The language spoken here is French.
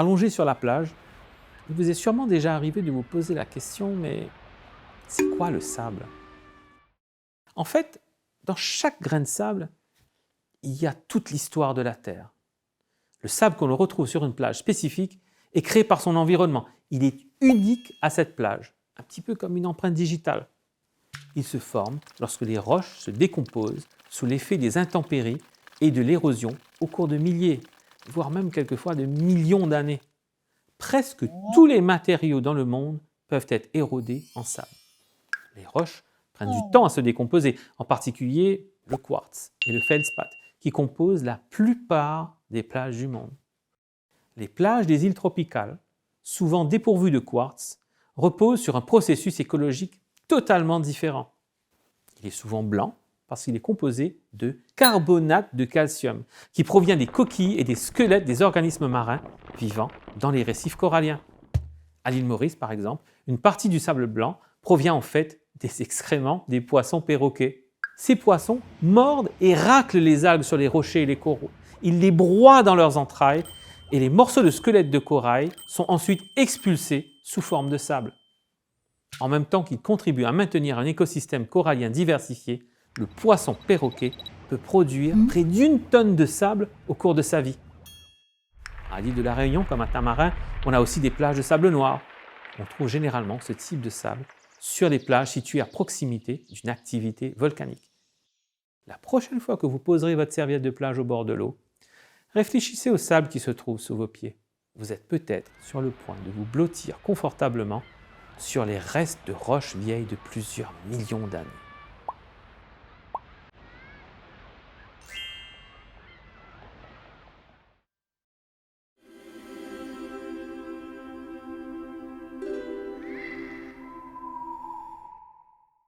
Allongé sur la plage, il vous est sûrement déjà arrivé de vous poser la question, mais c'est quoi le sable? En fait, dans chaque grain de sable, il y a toute l'histoire de la Terre. Le sable qu'on retrouve sur une plage spécifique est créé par son environnement. Il est unique à cette plage, un petit peu comme une empreinte digitale. Il se forme lorsque les roches se décomposent sous l'effet des intempéries et de l'érosion au cours de milliers, voire même quelquefois de millions d'années. Presque tous les matériaux dans le monde peuvent être érodés en sable. Les roches prennent du temps à se décomposer, en particulier le quartz et le feldspath, qui composent la plupart des plages du monde. Les plages des îles tropicales, souvent dépourvues de quartz, reposent sur un processus écologique totalement différent. Il est souvent blanc parce qu'il est composé de carbonate de calcium, qui provient des coquilles et des squelettes des organismes marins vivant dans les récifs coralliens. À l'île Maurice, par exemple, une partie du sable blanc provient en fait des excréments des poissons perroquets. Ces poissons mordent et raclent les algues sur les rochers et les coraux. Ils les broient dans leurs entrailles et les morceaux de squelettes de corail sont ensuite expulsés sous forme de sable. En même temps qu'il contribue à maintenir un écosystème corallien diversifié, le poisson perroquet peut produire près d'1 tonne de sable au cours de sa vie. À l'île de la Réunion, comme à Tamarin, on a aussi des plages de sable noir. On trouve généralement ce type de sable sur les plages situées à proximité d'une activité volcanique. La prochaine fois que vous poserez votre serviette de plage au bord de l'eau, réfléchissez au sable qui se trouve sous vos pieds. Vous êtes peut-être sur le point de vous blottir confortablement sur les restes de roches vieilles de plusieurs millions d'années.